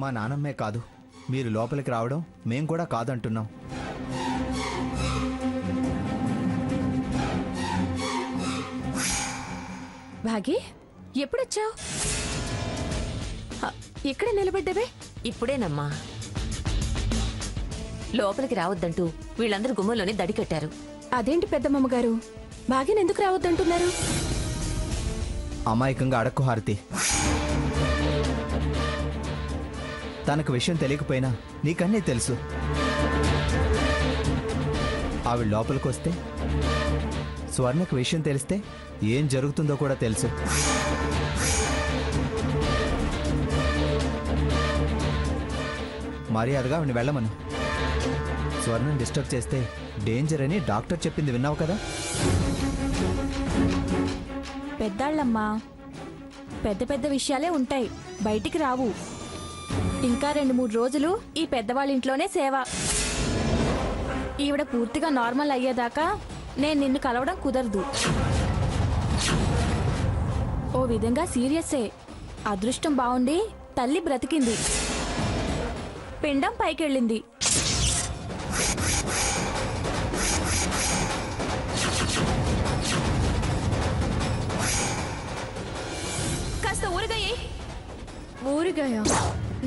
మా నానమ్మే కాదు, మీరు లోపలికి రావడం మేం కూడా కాదంటున్నాం. భాగి, ఎప్పుడొచ్చావు? ఎక్కడ నిలబడ్డావే? ఇప్పుడేనమ్మా. లోపలికి రావద్దంటూ వీళ్ళందరూ గుమ్మలోనే దడికట్టారు. అదేంటి పెద్దమ్మగారు, భాగిని ఎందుకు రావద్దంటున్నారు? అమాయకంగా అడక్కు హారతి. తనకు విషయం తెలియకపోయినా నీకన్నీ తెలుసు. ఆవిడ లోపలికి వస్తే స్వర్ణకు విషయం తెలిస్తే ఏం జరుగుతుందో కూడా తెలుసు. మర్యాదగా ఆవిడని వెళ్ళమను. స్వర్ణం డిస్టర్బ్ చేస్తే డేంజర్ అని డాక్టర్ చెప్పింది విన్నావు కదా? పెద్దాళ్ళమ్మా, పెద్ద పెద్ద విషయాలే ఉంటాయి, బయటికి రావు. ఇంకా 2-3 రోజులు ఈ పెద్దవాళ్ళ ఇంట్లోనే సేవ. ఈవిడ పూర్తిగా నార్మల్ అయ్యేదాకా నేను నిన్ను కలవడం కుదరదు. ఓ విధంగా సీరియస్సే. అదృష్టం బాగుండి తల్లి బ్రతికింది, పిండం పైకెళ్ళింది. కాస్త ఊరగాయే. ఊరిగాయా?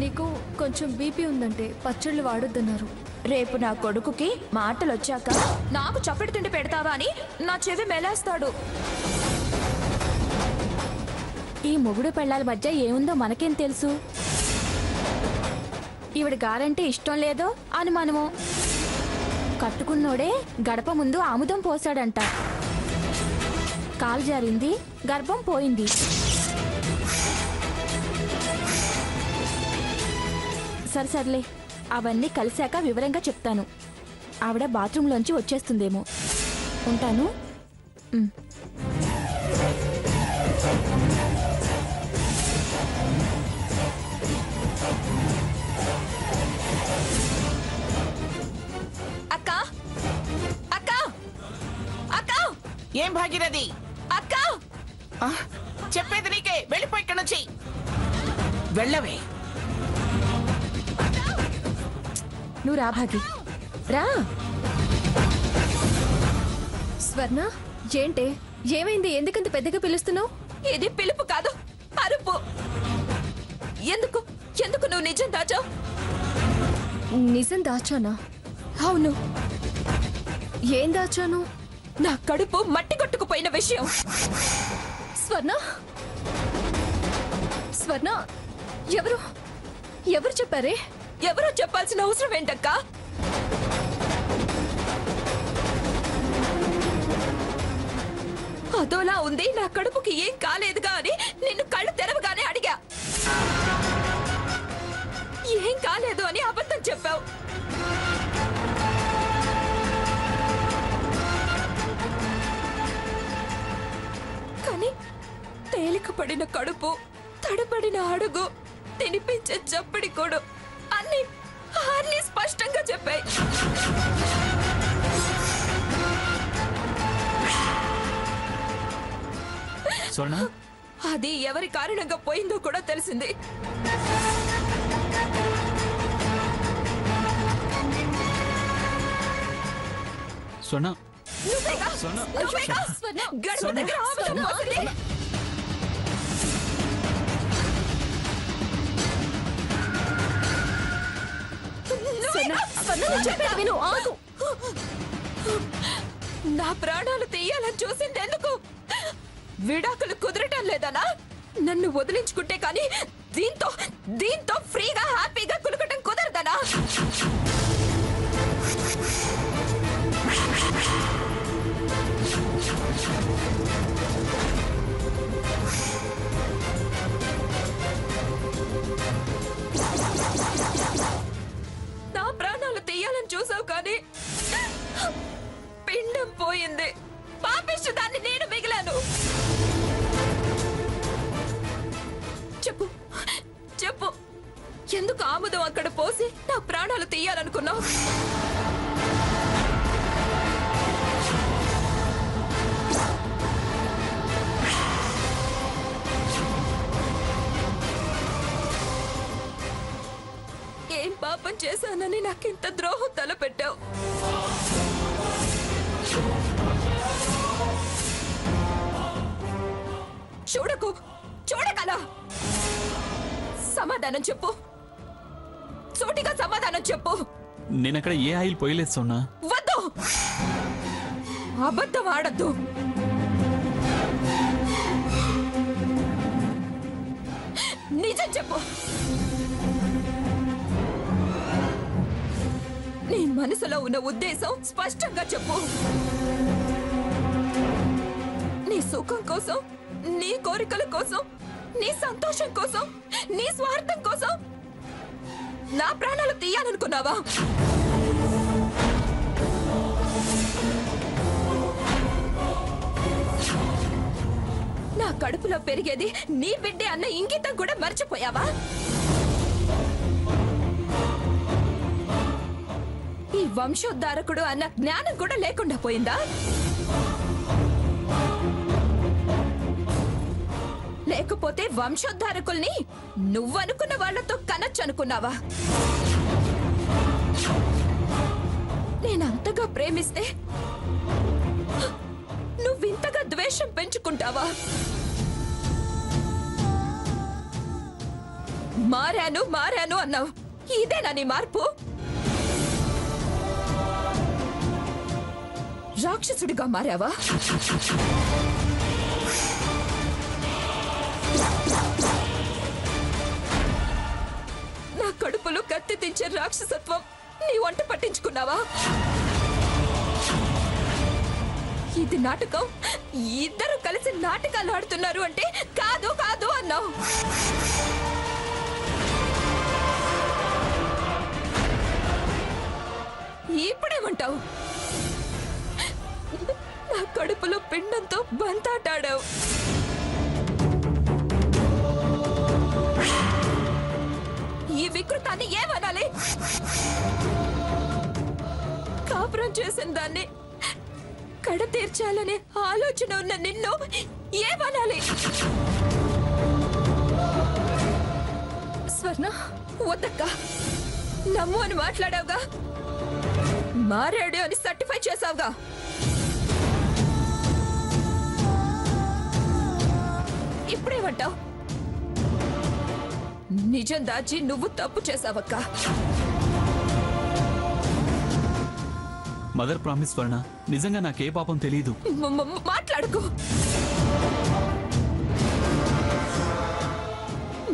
నీకు కొంచెం బీపీ ఉందంటే పచ్చళ్ళు వాడొద్దన్నారు. రేపు నా కొడుకుకి మాటలు వచ్చాక నాకు చప్పటి తిండి పెడతావా అని నా చెవి మెలేస్తాడు. ఈ మొగుడు పెళ్ళాల మధ్య ఏముందో మనకేం తెలుసు? ఈవిడ గారంటే ఇష్టం లేదో అనుమానమో. కట్టుకున్నోడే గడప ముందు ఆముదం పోసాడంట. కాలు జారింది, గర్భం పోయింది. సర్లే, అవన్నీ కలిశాక వివరంగా చెప్తాను. ఆవిడ బాత్రూంలోంచి వచ్చేస్తుందేమో. ఉంటాను. అక్క, అక్క, అక్క! ఏం భాగీరథి? అక్క! చెప్పేది నీకే, వెళ్ళిపో ఇక్కడ నుంచి. వెళ్ళవే. నువ్వు రా భాగి, రా. స్వర్ణ, ఏంటే? ఏమైంది? ఎందుకంత పెద్దగా పిలుస్తున్నావు? ఇది పిలుపు కాదు, అరుపు. ఎందుకు ఎందుకు నువ్వు నిజం దాచావు? నిజం దాచానా? అవును. ఏం దాచాను? నా కడుపు మట్టి కొట్టుకుపోయిన విషయం. స్వర్ణ, స్వర్ణ, ఎవరు ఎవరు చెప్పారే? ఎవరో చెప్పాల్సిన అవసరం ఏంటక్క? అదోలా ఉంది, నా కడుపుకి ఏం కాలేదుగా అని నిన్ను కళ్ళు తెరవగానే అడిగా. ఏం కాలేదు అని అబద్ధం చెప్పావు. కానీ తేలిక పడిన కడుపు, తడబడిన అడుగు, తినిపించే చప్పడి కొడు అన్ని స్పష్టంగా చెప్పాయి. అది ఎవరి కారణంగా పోయిందో కూడా తెలిసింది. గడప దగ్గర ఆమెతో మోసింది. నా ప్రాణాలు తీయాలని చూసింది ఎందుకు? విడాకులు కుదరటం లేదనా? నన్ను వదిలించుకుంటే కానీ దీంతో ఫ్రీగా హ్యాపీగా కులకటం కుదరదనా? నా ప్రాణాలు తీయాలని చూసావు కానీ పిండం పోయింది. పాపిష్టి దాన్ని నేను మిగిలాను. చెప్పు చెప్పు, ఎందుకు ఆముదం అక్కడ పోసి నా ప్రాణాలు తీయాలనుకున్నావు? ఏం పాపం చేశానని నాకింత ద్రోహం తలపెట్టావు? చూడగలా సమాధానం చెప్పు. సూటిగా సమాధానం చెప్పు. నేనక్కడ ఏ ఆయిల్ పోయలేదు సోనా. వద్దు, అబద్ధం ఆడద్దు. నిజం చెప్పు. నీ మనసులో ఉన్న ఉద్దేశం స్పష్టంగా చెప్పు. నీ సుఖం కోసం, నీ కోరికల కోసం, నీ సంతోషం కోసం, నీ స్వార్థం కోసం నా ప్రాణాలు తీయాలనుకున్నావా? నా కడుపులో పెరిగేది నీ బిడ్డే అన్న ఇంగితం కూడా మర్చిపోయావా? ఈ వంశోద్ధారకుడు అన్న జ్ఞానం కూడా లేకుండా పోయిందా? లేకపోతే వంశోద్ధారకుల్ని నువ్వనుకున్న వాళ్లతో కనొచ్చనుకున్నావా? నేనంతగా ప్రేమిస్తే నువ్వింతగా ద్వేషం పెంచుకుంటావా? మారాను మారాను అన్నావు. ఇదేనా నీ మార్పు? రాక్షసుడిగా మారావా? నా కడుపులో కత్తి తెంచే రాక్షసత్వం నీ వంట పట్టించుకున్నావా? ఇది నాటకం. ఇద్దరు కలిసి నాటకాలు ఆడుతున్నారు అంటే కాదు కాదు అన్నావు. ఇప్పుడేమంటావు? నా కడుపులో పిండంతో బంతాటాడావు. ఈ వికృతాన్ని ఏమనాలి? కాపురం చేసిన దాన్ని కడ తీర్చాలనే ఆలోచన ఉన్న నిన్ను ఏమనాలి? స్వర్ణ, వద్దక్క, నమ్ము అని మాట్లాడావుగా, మారాడు అని సర్టిఫై చేసావుగా. ఇప్పుడేమంటావు? నిజం దాచి నువ్వు తప్పు చేసావక్క. మదర్ ప్రామిస్ వర్ణ, నిజంగా నాకే పాపం తెలియదు. మాట్లాడుకో.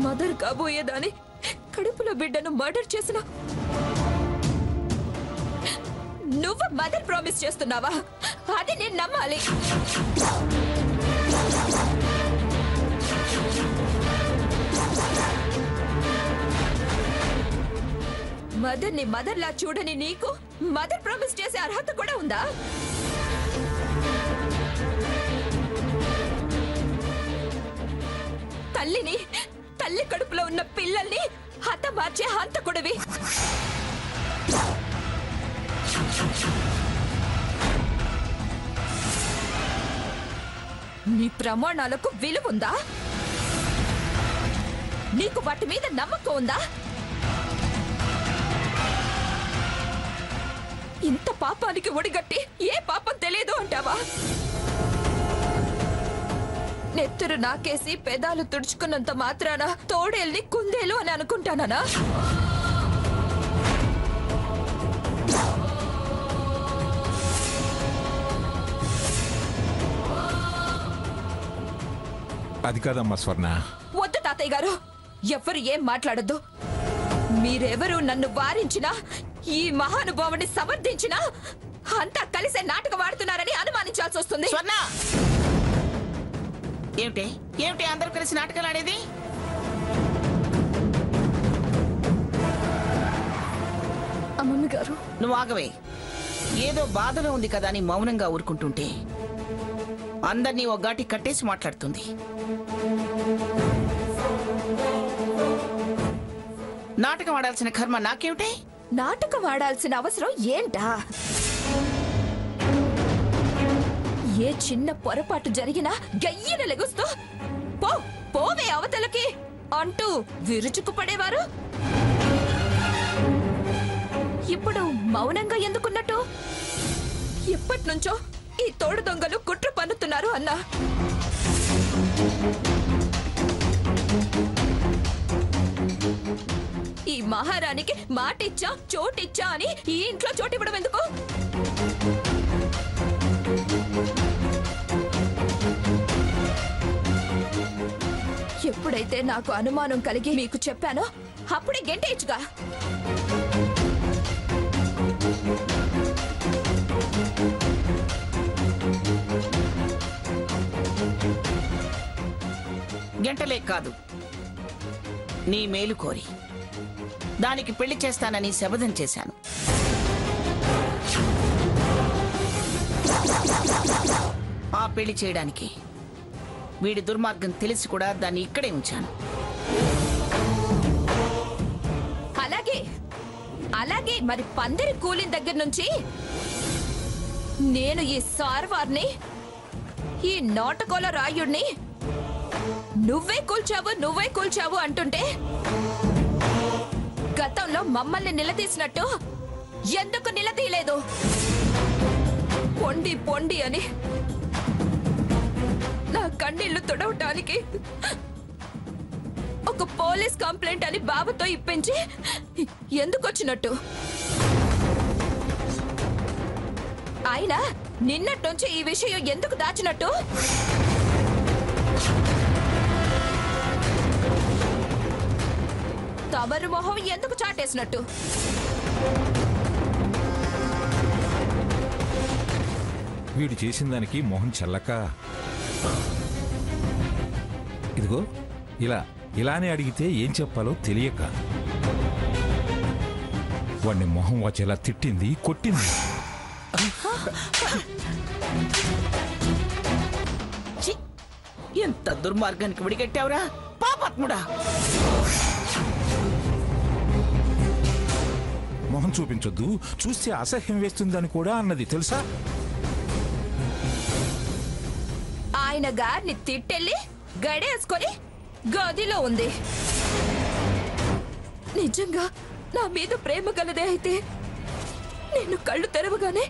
మదర్ కాబోయేదాని కడుపులో బిడ్డను మర్డర్ చేసిన నువ్వు మదర్ ప్రామిస్ చేస్తున్నావా? అది నేను నమ్మాలి. మదర్ని మదర్లా చూడని నీకు మదర్ ప్రామిస్ చేసే అర్హత కూడా ఉందా? తల్లిని, తల్లి కడుపులో ఉన్న పిల్లల్ని హతమార్చే హంతకుడివి. నీ ప్రమాణాలకు విలువ ఉందా? నీకు వాటి మీద నమ్మకం ఉందా? ఇంత పాపానికి ఒడిగట్టి ఏ పాపం తెలియదు అంటావా? నెత్తురు నాకేసి పెదాలు తుడుచుకున్నంత మాత్రాన తోడేల్ని కుందేలు అని అనుకుంటానా? అది కాదమ్మా స్వర్ణ. వద్దు తాతయ్య గారు, ఎవ్వరు ఏం మాట్లాడద్దు. మీరెవరు నన్ను వారించినా, ఈ మహానుభావుని సమర్థించినా అంతా కలిసే నాటకం ఆడుతున్నారని అనుమానించాల్సి వస్తుంది. స్వర్ణ, ఏమిటి ఏమిటి అందరూ కలిసి నాటకాలు ఆడేది? అమ్మమ్మ గారు, నువ్వు ఆగవే. ఏదో బాధలో ఉంది కదా అని మౌనంగా ఊరుకుంటుంటే అందరినీ ఓ ఘాటి కట్టేసి మాట్లాడుతుంది. నాటకం ఆడాల్సిన కర్మ నాకేమిటి? నాటకం ఆడాల్సిన అవసరం ఏంటా? ఏ చిన్న పొరపాటు జరిగినా గయ్యన లెగుస్తూ పోవే అవతలకి అంటూ విరుచుకు పడేవారు ఇప్పుడు మౌనంగా ఎందుకున్నట్టు? ఎప్పటినుంచో ఈ తోడు దొంగలు కుట్ర పన్నుతున్నారు అన్నా. ఈ మహారాణికి మాటిచ్చా చోటిచ్చా అని ఈ ఇంట్లో చోటివ్వడం ఎందుకు? ఎప్పుడైతే నాకు అనుమానం కలిగి మీకు చెప్పానో అప్పుడే గెంటేచ్చుగా. గంటలే కాదు, నీ మేలు కోరి దానికి పెళ్లి చేస్తానని శపథం చేశాను. ఆ పెళ్లి చేయడానికి వీడి దుర్మార్గం తెలిసి కూడా దాన్ని ఇక్కడే ఉంచాను. అలాగే మరి పందిరి కూలిన దగ్గర నుంచి నేను ఈ సార్వార్ని, ఈ నాటకోల రాయుడిని నువ్వే కూల్చావు అంటుంటే గతంలో మమ్మల్ని నిలదీసినట్టు ఎందుకు నిలదీయలేదు? పొండి అని నా కన్నీళ్లు తుడవటానికి ఒక పోలీస్ కంప్లైంట్ అని బాబుతో ఇప్పించి ఎందుకు వచ్చినట్టు? అయినా నిన్నట్టుంచి ఈ విషయం ఎందుకు దాచినట్టు? తమరు మొహం ఎందుకు చాటేసినట్టు? వీడు చేసిన దానికి మొహం చల్లక ఇదిగో ఇలానే అడిగితే ఏం చెప్పాలో తెలియక వాడిని మొహం వచ్చేలా తిట్టింది, కొట్టింది. ఎంత దుర్మార్గానికి విడిగట్టావురా పాపాత్ముడా! మొహం చూపించొద్దు, చూస్తే అసహ్యం వేస్తుందని కూడా అన్నది తెలుసా? ఆయన గారిని తిట్టెళ్ళి గడేసుకొని గదిలో ఉంది. నిజంగా నా మీద ప్రేమ కలదే అయితే నేను కళ్ళు తెరవగానే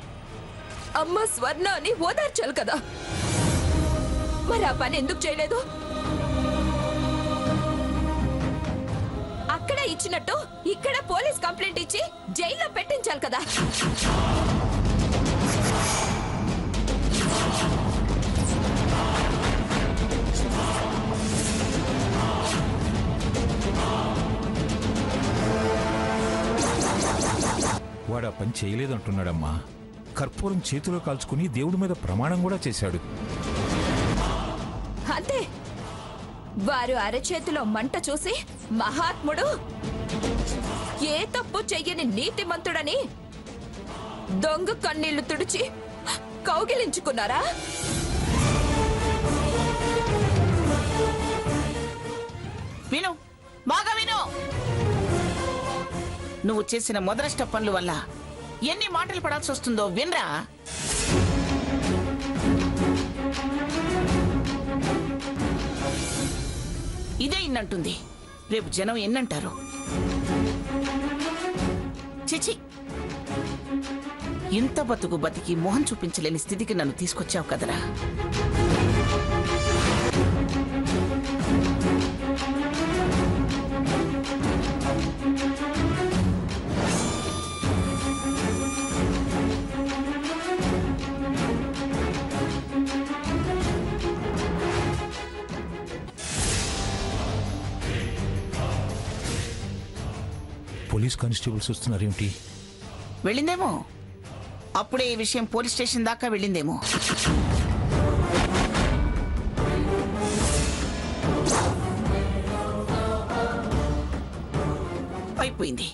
అమ్మ స్వర్ణ అని ఓదార్చాలి కదా. మరి ఆ పని ఎందుకు చేయలేదు? అక్కడ ఇచ్చినట్టు ఇక్కడ పోలీస్ కంప్లైంట్ ఇచ్చి జైల్లో పెట్టించాలి కదా. వాడు ఆ పని చేయలేదంటున్నాడమ్మా. కర్పూరం చేతిలో కాల్చుకుని దేవుడి మీద ప్రమాణం కూడా చేశాడు. అంతే, వారు అరచేతిలో మంట చూసి మహాత్ముడు, ఏ తప్పు చెయ్యని నీతిమంతుడని దొంగ కన్నీళ్లు తుడిచి కౌగిలించుకున్నారా? విను, బాగా విను. నువ్వు చేసిన మొదలష్ట పనుల వల్ల ఎన్ని మాటలు పడాల్సి వస్తుందో వినరా. ఇదే ఇన్నంటుంది, రేపు జనం ఎన్నంటారు. చిచి, ఇంత బతుకు బతికి మొహం చూపించలేని స్థితికి నన్ను తీసుకొచ్చావు కదరా. Police constables వస్తున్నారేమిటి? వెళ్ళిందేమో, అప్పుడే ఈ విషయం పోలీస్ స్టేషన్ దాకా వెళ్ళిందేమో. అయిపోయింది.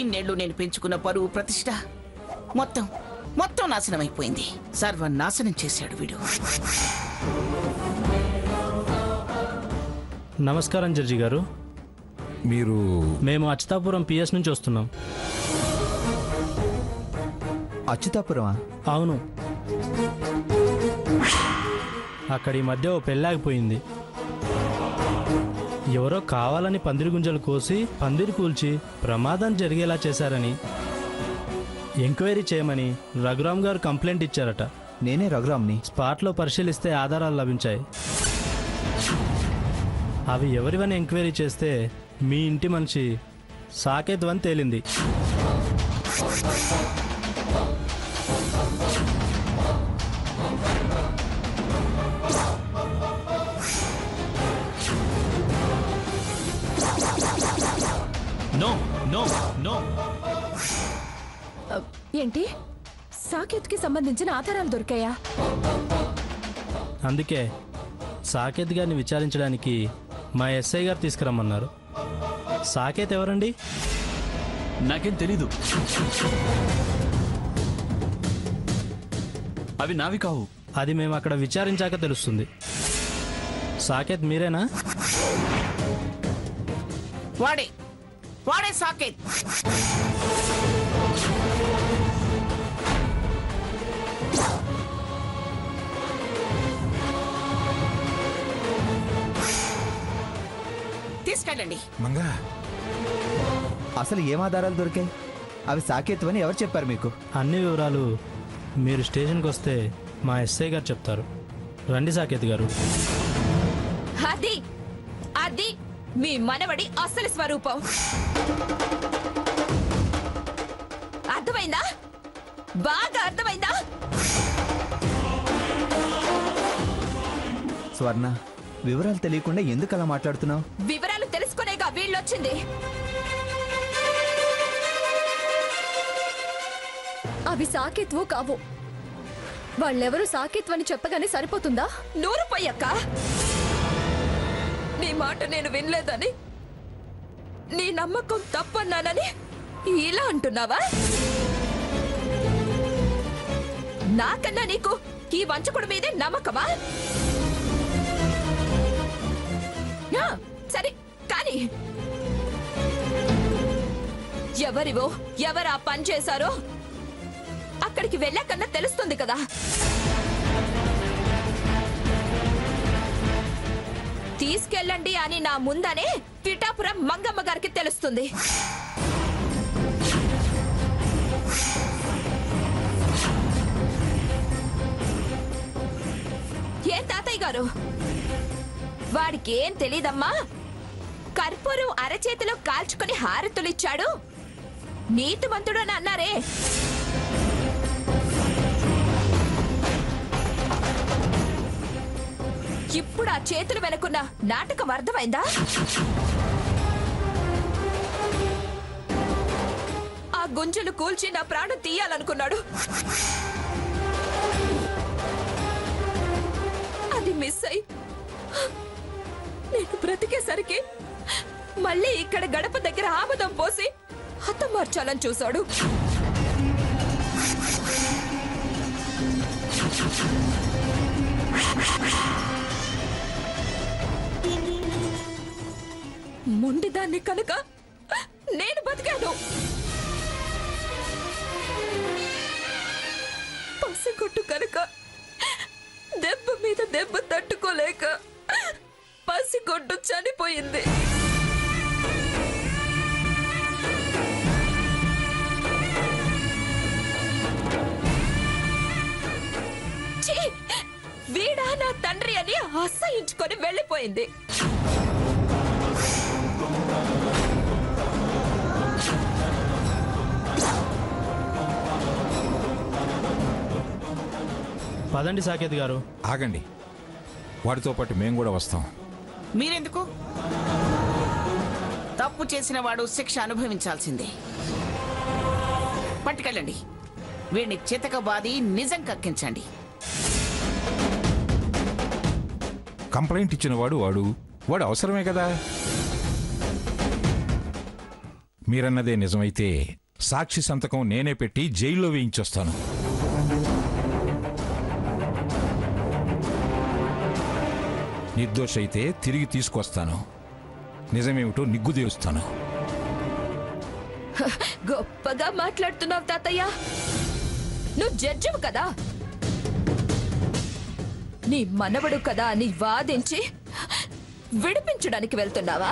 ఇన్నేళ్లు నేను పెంచుకున్న పరువు ప్రతిష్ట మొత్తం నాశనం అయిపోయింది. సర్వనాశనం చేశాడు వీడు. నమస్కారం జడ్జి గారు. మీరు మేము అచ్యుతాపురం పిఎస్ నుంచి వస్తున్నాం. అచ్యుతాపురమా? అవును, అక్కడ ఈ మధ్య ఓ పెళ్ళాగిపోయింది. ఎవరో కావాలని పందిరి గుంజలు కోసి పందిరి కూల్చి ప్రమాదం జరిగేలా చేశారని ఎంక్వైరీ చేయమని రఘురామ్ గారు కంప్లైంట్ ఇచ్చారట. నేనే రఘురామ్ని. స్పాట్లో పరిశీలిస్తే ఆధారాలు లభించాయి. అవి ఎవరివని ఎంక్వైరీ చేస్తే మీ ఇంటి మనిషి సాకేత్ అని తేలింది. నో నో నో ఏంటి? సాకేత్కి సంబంధించిన ఆధారాలు దొరికాయా? అందుకే సాకేత్ గారిని విచారించడానికి మా ఎస్ఐ గారు తీసుకురమ్మన్నారు. సాకేత్ ఎవరండి? నాకేం తెలీదు. అవి నావి కావు. అది మేము అక్కడ విచారించాక తెలుస్తుంది. సాకేత్ మీరేనా? వాడే వాడే సాకేత్. తీసుకెళ్ళండి. మంగా అసలు ఏం ఆధారాలు దొరికాయి? అవి సాకేత్ అని ఎవరు చెప్పారు మీకు? అన్ని వివరాలు మీరు స్టేషన్కి వస్తే మా ఎస్ఐ గారు చెప్తారు. రండి సాకేత్ గారు. అది అది మీ మనవడి అసలు స్వరూపం. అర్థమైందా? బాగా అర్థమైందా? స్వర్ణ, వివరాలు తెలియకుండా ఎందుకు అలా మాట్లాడుతున్నావు? వివరాలు తెలుసుకునేగా వీళ్ళొచ్చింది. అవి సాకేత్వో కావో, వాళ్ళెవరూ సాకేత్వని చెప్పగానే సరిపోతుందా? నూరు పోయక్క, నీ మాట నేను వినలేదని, నీ నమ్మకం తప్పన్నానని ఇలా అంటున్నావా? నాకన్నా నీకు ఈ వంచకుడి మీదే నమ్మకమా? సరే కానీ ఎవరివో ఎవరు ఆ పని చేశారో అక్కడికి వెళ్ళాకన్నా తెలుస్తుంది కదా. తీసుకెళ్ళండి అని నా ముందనే పిఠాపురం మంగమ్మ గారికి తెలుస్తుంది. ఏం తాతయ్య గారు, వాడికి ఏం తెలీదమ్మా? కర్పూరం అరచేతిలో కాల్చుకుని హారతులిచ్చాడు, నీతిమంతుడు అని అన్నారే. ఇప్పుడు ఆ చేతులు వెనుకున్న నాటకం అర్థమైందా? ఆ గుంజలు కూల్చి నా ప్రాణం తీయాలనుకున్నాడు. అది మిస్ అయి నేను బ్రతికేసరికి మళ్ళీ ఇక్కడ గడప దగ్గర ఆముదం పోసి హతమార్చాలని చూశాడు. మొండిదాన్ని కనుక నేను బతికాను. పసిగొట్టు కనుక దెబ్బ మీద దెబ్బ తట్టుకోలేక పసిగొడ్డు చనిపోయింది. వీడా నా తండ్రి అని అసహించుకొని వెళ్ళిపోయింది. పదండి సాకేత్ గారు. ఆగండి, వాడితో పాటు మేము కూడా వస్తాం. మీరెందుకు? తప్పు చేసిన వాడు శిక్ష అనుభవించాల్సిందే. పట్టుకెళ్ళండి, వీడిని చితకబాది నిజం కక్కించండి. కంప్లైంట్ ఇచ్చిన వాడు వాడు అవసరమే కదా. మీరన్నదే నిజమైతే సాక్షి సంతకం నేనే పెట్టి జైల్లో వేయించొస్తాను. నిర్దోషైతే తిరిగి తీసుకొస్తాను. నిజమేమిటో నిగ్గుదేలుస్తాను. గొప్పగా మాట్లాడుతున్నావు తాతయ్య. నువ్వు జడ్జివు కదా, నీ మనవడు కదా అని వాదించి విడిపించడానికి వెళ్తున్నావా?